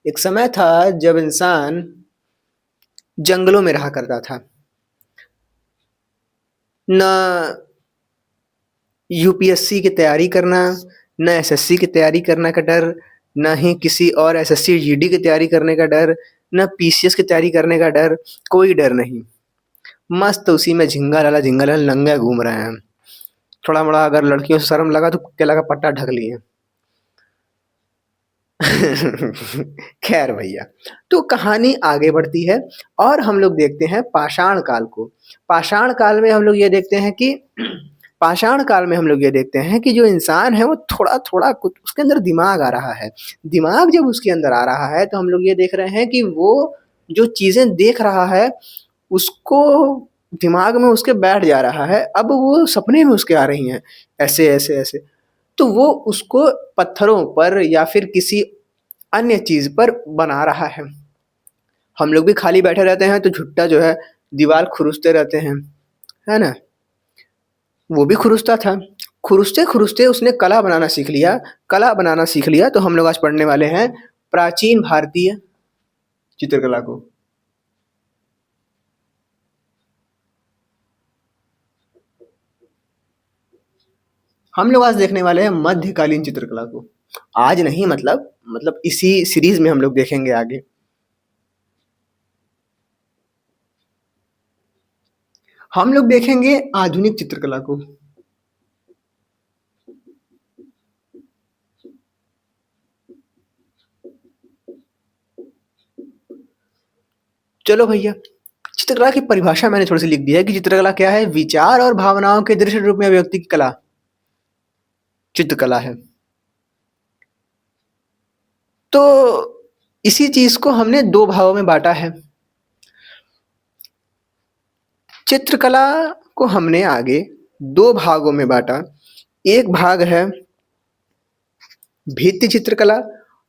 एक समय था जब इंसान जंगलों में रहा करता था। ना यूपीएससी की तैयारी करना, ना एसएससी की तैयारी करने का डर, ना ही किसी और एसएससी जीडी की तैयारी करने का डर, ना पीसीएस की तैयारी करने का डर, कोई डर नहीं। मस्त उसी में झिंगा लाला नंगे घूम रहे हैं। थोड़ा मोड़ा अगर लड़कियों से शर्म लगा तो केला का पट्टा ढक लिए। खैर भैया, तो कहानी आगे बढ़ती है और हम लोग देखते हैं पाषाण काल को। पाषाण काल में हम लोग ये देखते हैं कि पाषाण काल में हम लोग ये देखते हैं कि जो इंसान है वो थोड़ा-थोड़ा कुछ उसके अंदर दिमाग आ रहा है। दिमाग जब उसके अंदर आ रहा है तो हम लोग ये देख रहे हैं कि वो जो चीज़ें देख रहा है उसको दिमाग में उसके बैठ जा रहा है। अब वो सपने में उसके आ रही हैं, ऐसे, ऐसे, ऐसे। तो वो उसको पत्थरों पर या फिर किसी अन्य चीज़ पर बना रहा है। हम लोग भी खाली बैठे रहते हैं तो झुट्टा जो है दीवार खुरसते रहते हैं, है ना? वो भी खुरसता था। खुरसते-खुरसते उसने कला बनाना सीख लिया। कला बनाना सीख लिया तो हम लोग आज पढ़ने वाले हैं प्राचीन भारतीय चित्रकला को। हम लोग आज देखने वाले हैं मध्यकालीन चित्रकला को। आज नहीं मतलब इसी सीरीज़ में हम लोग देखेंगे आगे। हम लोग देखेंगे आधुनिक चित्रकला को। चलो भैया, चित्रकला की परिभाषा मैंने थोड़ी-सी लिख दी है कि चित्रकला क्या है? विचार और भावनाओं के दृश्य रूप में अभिव्यक्ति की कला, चित्रकला है। तो इसी चीज़ को हमने 2 भागों में बाँटा है। चित्रकला को हमने आगे 2 भागों में बाँटा। एक भाग है भित्ति चित्रकला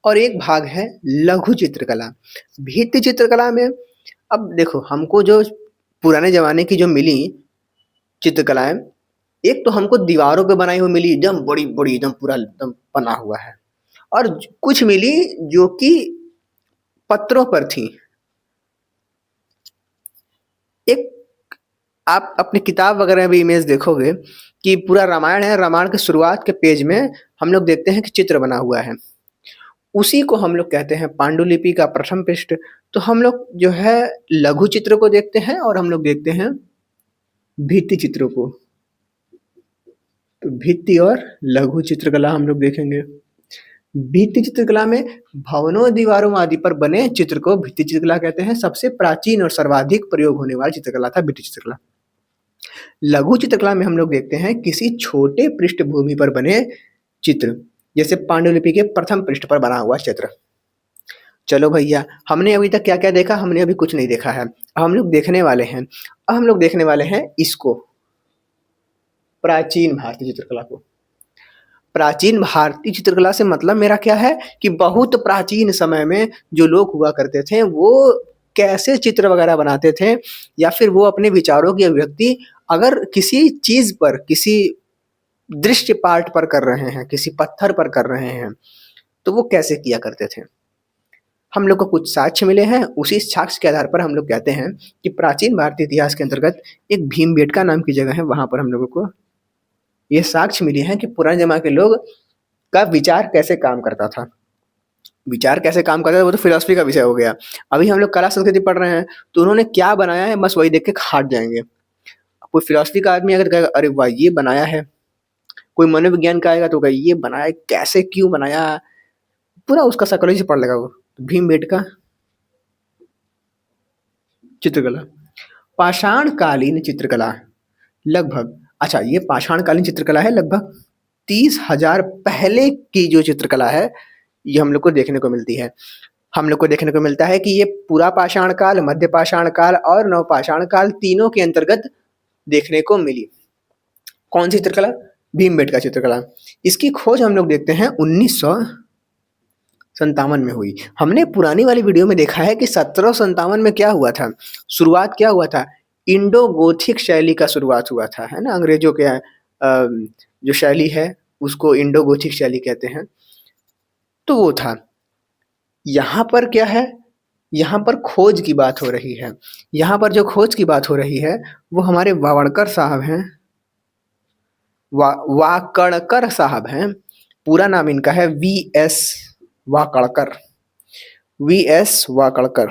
और एक भाग है लघु चित्रकला। भित्ति चित्रकला में अब देखो हमको जो पुराने ज़माने की जो मिली चित्रकलाएँ, एक तो हमको दीवारों पे बनाई हुई मिली एकदम बड़ी-बड़ी एकदम पूरा एकदम बना हुआ है और कुछ मिली जो कि पत्रों पर थी। एक आप अपनी किताब वगैरह में भी इमेज देखोगे कि पूरा रामायण है, रामायण के शुरुआत के पेज में हम लोग देखते हैं कि चित्र बना हुआ है। उसी को हम लोग कहते हैं पांडुलिपि का प्रथम पृष्ठ। तो हम लोग जो है लघु चित्र को देखते हैं और हम लोग देखते हैं भित्ति चित्रों को। तो भित्ति और लघु चित्रकला हम लोग देखेंगे। भित्ति चित्रकला में भवनों, दीवारों आदि पर बने चित्र को भित्ति चित्रकला कहते हैं। सबसे प्राचीन और सर्वाधिक प्रयोग होने वाली चित्रकला था भित्ति चित्रकला। लघु चित्रकला में हम लोग देखते हैं किसी छोटे पृष्ठभूमि पर बने चित्र, जैसे पांडुलिपि के प्रथम पृष्ठ पर बना हुआ चित्र। चलो भैया, हमने अभी तक क्या-क्या देखा? हमने अभी कुछ नहीं देखा है। अब हम लोग देखने वाले हैं अब हम लोग देखने वाले हैं इसको, प्राचीन भारतीय चित्रकला को। प्राचीन भारतीय चित्रकला से मतलब मेरा क्या है कि बहुत प्राचीन समय में जो लोग हुआ करते थे, वो कैसे चित्र वगैरह बनाते थे या फिर वो अपने विचारों की अभिव्यक्ति अगर किसी चीज़ पर, किसी दृश्य पाठ पर कर रहे हैं, किसी पत्थर पर कर रहे हैं, तो वो कैसे किया करते थे। हम लोग को कुछ साक्ष्य मिले हैं, उसी साक्ष्य के आधार पर हम लोग कहते हैं कि प्राचीन भारतीय इतिहास के अंतर्गत एक भीमबेटका नाम की जगह है, वहाँ पर हम लोगों को ये साक्ष्य मिले हैं कि पुराने ज़माने के लोग का विचार कैसे काम करता था। विचार कैसे काम करता था वो तो फिलॉसफी का विषय हो गया। अभी हम लोग कला संस्कृति पढ़ रहे हैं, तो उन्होंने क्या बनाया है बस वही देख के खाट जाएँगे। कोई फिलॉसफी का आदमी अगर कहेगा अरे वाह! ये बनाया है, कोई मनोविज्ञान का आएगा तो कहेगा ये बनाया कैसे, क्यों बनाया? पूरा उसका साइकोलॉजी पढ़ लेगा वो। भीमबेटका चित्रकला। पाषाणकालीन चित्रकला लगभग अच्छा ये पाषाणकालीन चित्रकला है लगभग 30,000 पहले की जो चित्रकला है, ये हम लोग को देखने को मिलती है। हम लोग को देखने को मिलता है कि ये पूरा पाषाण काल, मध्य पाषाण काल और नवपाषाण काल तीनों के अंतर्गत देखने को मिली। कौन सी चित्रकला? भीमबेटका चित्रकला। इसकी खोज हम लोग देखते हैं 1957 में हुई। हमने पुरानी वाली वीडियो में देखा है कि 1757 में क्या हुआ था? शुरुआत क्या हुआ था? इंडो गोथिक शैली का शुरुआत हुआ था, है ना? अंग्रेजों के जो शैली है उसको इंडो गोथिक शैली कहते हैं। तो वो था। यहाँ पर क्या है, यहाँ पर खोज की बात हो रही है। यहाँ पर जो खोज की बात हो रही है, वो हमारे वावड़कर साहब हैं, वाकड़कर साहब हैं। पूरा नाम इनका है वी.एस. वाकड़कर, वी.एस. वाकड़कर।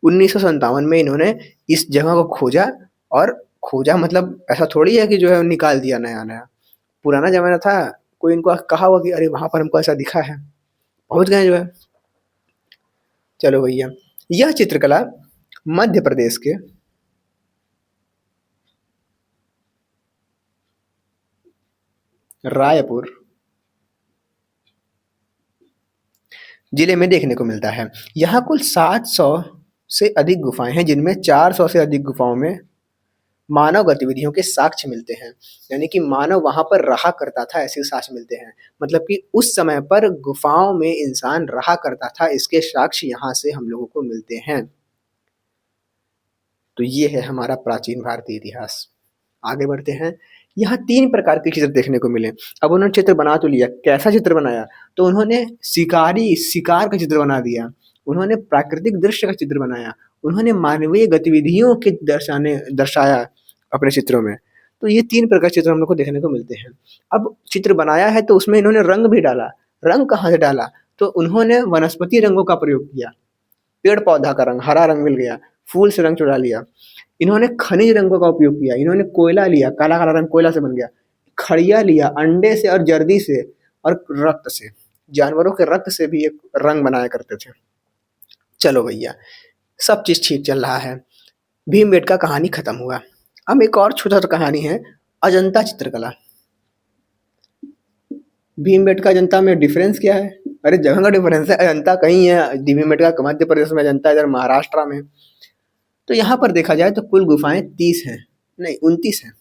1957 में इन्होंने इस जगह को खोजा, और खोजा मतलब ऐसा थोड़ी है कि जो है निकाल दिया नया-नया। पुराना ज़माना था, कोई इनको कहा होगा कि अरे वहाँ पर हमको ऐसा दिखा है, पहुँच गए जो है। चलो भैया, यह चित्रकला मध्य प्रदेश के रायपुर जिले में देखने को मिलता है। यहाँ कुल 700 से अधिक गुफाएँ हैं, जिनमें 400 से अधिक गुफाओं में मानव गतिविधियों के साक्ष्य मिलते हैं। यानी कि मानव वहाँ पर रहा करता था, ऐसे साक्ष्य मिलते हैं। मतलब कि उस समय पर गुफाओं में इंसान रहा करता था, इसके साक्ष्य यहाँ से हम लोगों को मिलते हैं। तो ये है हमारा प्राचीन भारतीय इतिहास। आगे बढ़ते हैं। यहाँ 3 प्रकार के चित्र देखने को मिले। अब उन्होंने चित्र बना तो लिया, कैसा चित्र बनाया? तो उन्होंने शिकार का चित्र बना दिया, उन्होंने प्राकृतिक दृश्य का चित्र बनाया, उन्होंने मानवीय गतिविधियों के दर्शाया अपने चित्रों में। तो ये 3 प्रकार के चित्र हम लोग को देखने को मिलते हैं। अब चित्र बनाया है तो उसमें इन्होंने रंग भी डाला। रंग कहाँ से डाला? तो उन्होंने वनस्पति रंगों का प्रयोग किया। पेड़-पौधा का रंग, हरा रंग मिल गया, फूल से रंग चुरा लिया। इन्होंने खनिज रंगों का उपयोग किया, इन्होंने कोयला लिया, काला-काला रंग कोयला से बन गया। खड़िया लिया, अंडे से और जर्दी से और रक्त से, जानवरों के रक्त से भी एक रंग बनाया करते थे। चलो भैया, सब चीज़ ठीक चल रहा है। भीमबेटका कहानी खत्म हुआ। अब एक और छोटा-सा कहानी है, अजंता चित्रकला। भीमबेटका अजंता में डिफरेंस क्या है? अरे जगह का डिफरेंस है, अजंता कहीं है, भीमबेटका मध्य प्रदेश में, अजंता इधर महाराष्ट्र में। तो यहाँ पर देखा जाए तो कुल गुफाएँ 30 हैं, नहीं 29 हैं।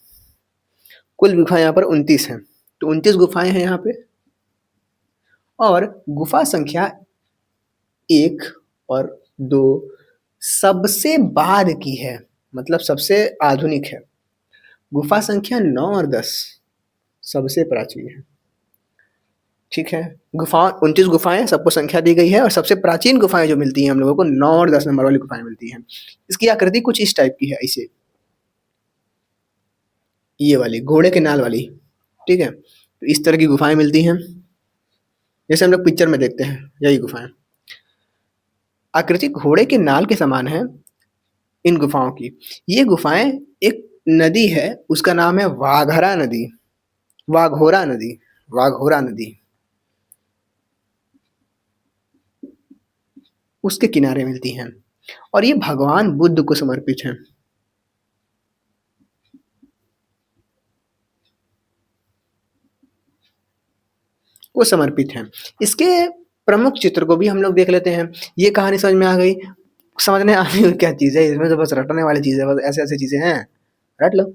कुल गुफाएँ यहाँ पर 29 हैं। तो 29 गुफाएँ हैं यहाँ पे, और गुफा संख्या 1 और 2 सबसे बाद की है, मतलब सबसे आधुनिक है। गुफा संख्या 9 और 10 सबसे प्राचीन है। ठीक है, गुफा 29 गुफाएँ सबको संख्या दी गई है, और सबसे प्राचीन गुफाएँ जो मिलती हैं हम लोगों को 9 और 10 नंबर वाली गुफाएँ मिलती हैं। इसकी आकृति कुछ इस टाइप की है, ऐसे। ये वाली घोड़े के नाल वाली, ठीक है? तो इस तरह की गुफाएँ मिलती हैं, जैसे हम लोग पिक्चर में देखते हैं, यही गुफाएँ। आकृति घोड़े के नाल के समान है इन गुफाओं की। ये गुफाएँ एक नदी है, उसका नाम है वाघरा नदी, वाघोरा नदी, वाघोरा नदी। उसके किनारे मिलती हैं, और ये भगवान बुद्ध को समर्पित हैं। वो समर्पित हैं। इसके प्रमुख चित्र को भी हम लोग देख लेते हैं। ये कहानी समझ में आ गई? समझ में आ गई क्या चीज़ है? इसमें तो बस रटने वाली चीज़ है, बस ऐसे-ऐसे चीज़ें हैं, रट लो।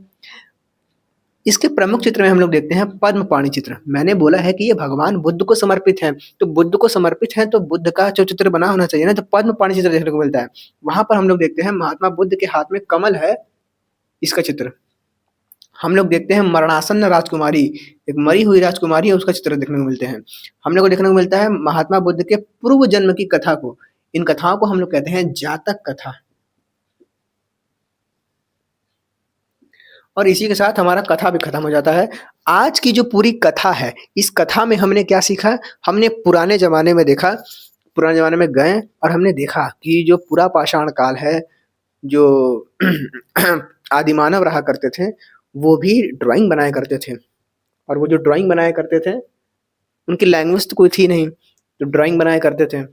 इसके प्रमुख चित्र में हम लोग देखते हैं पद्मपाणि चित्र। मैंने बोला है कि ये भगवान बुद्ध को समर्पित हैं, तो बुद्ध को समर्पित हैं तो बुद्ध का जो चित्र बना होना चाहिए ना, तो पद्मपाणि चित्र देखने को मिलता है। वहाँ पर हम लोग देखते हैं महात्मा बुद्ध के हाथ में कमल है, इसका चित्र। हम लोग देखते हैं मरणासन्न राजकुमारी, एक मरी हुई राजकुमारी है, उसका चित्र देखने को मिलते हैं। हम लोग को देखने को मिलता है महात्मा बुद्ध के पूर्व जन्म की कथा को। इन कथाओं को हम लोग कहते हैं जातक कथा। और इसी के साथ हमारा कथा भी खत्म हो जाता है। आज की जो पूरी कथा है, इस कथा में हमने क्या सीखा? हमने पुराने ज़माने में देखा, पुराने ज़माने में गए और हमने देखा कि जो पूरा पाषाण काल है, जो आदिमानव रहा करते थे, वो भी ड्राइंग बनाया करते थे। और वो जो ड्राइंग बनाया करते थे, उनकी लैंग्वेज तो कोई थी नहीं, तो ड्राइंग बनाया करते थे।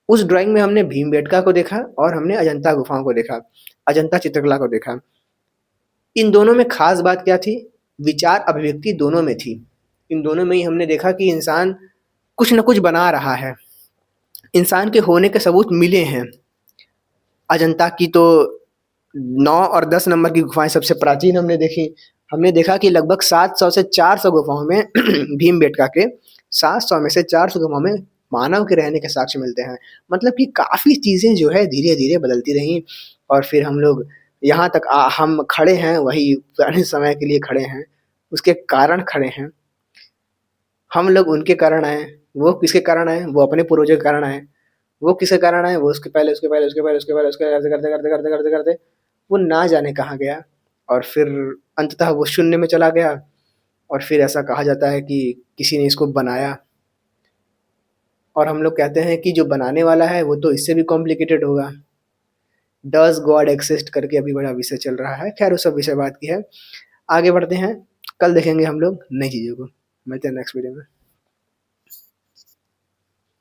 उस ड्राइंग में हमने भीमबेटका को देखा और हमने अजंता गुफाओं को देखा, अजंता चित्रकला को देखा। इन दोनों में ख़ास बात क्या थी? विचार अभिव्यक्ति दोनों में थी। इन दोनों में ही हमने देखा कि इंसान कुछ न कुछ बना रहा है। इंसान के होने के सबूत मिले हैं। अजंता की तो 9 और 10 नंबर की गुफाएँ सबसे प्राचीन हमने देखी। हमने देखा कि लगभग 700 से 400 गुफाओं में भीमबेटका के 700 में से 400 गुफाओं में मानव के रहने के साक्ष्य मिलते हैं। मतलब कि काफ़ी चीज़ें जो है धीरे-धीरे बदलती रहीं, और फिर हम लोग यहाँ तक हम खड़े हैं, वही पुराने समय के लिए खड़े हैं, उसके कारण खड़े हैं। हम लोग उनके कारण आए, वो किसके कारण आए? वो अपने पूर्वजों के कारण आए। वो किसके कारण आए, वो उसके पहले, उसके पहले, उसके पहले, उसके पहले, उसके ऐसे करते, करते, करते, करते, करते, वो ना जाने कहाँ गया और फिर अंततः वो शून्य में चला गया और फिर ऐसा कहा जाता है कि किसी ने इसको बनाया और हम लोग कहते हैं कि जो बनाने वाला है वो तो इससे भी कॉम्प्लिकेटेड होगा। डज़ गॉड एक्सिस्ट करके अभी बड़ा विषय चल रहा है। खैर वो सब विषय बात की है। आगे बढ़ते हैं, कल देखेंगे हम लोग नई चीज़ों को। मिलते हैं नेक्स्ट वीडियो में।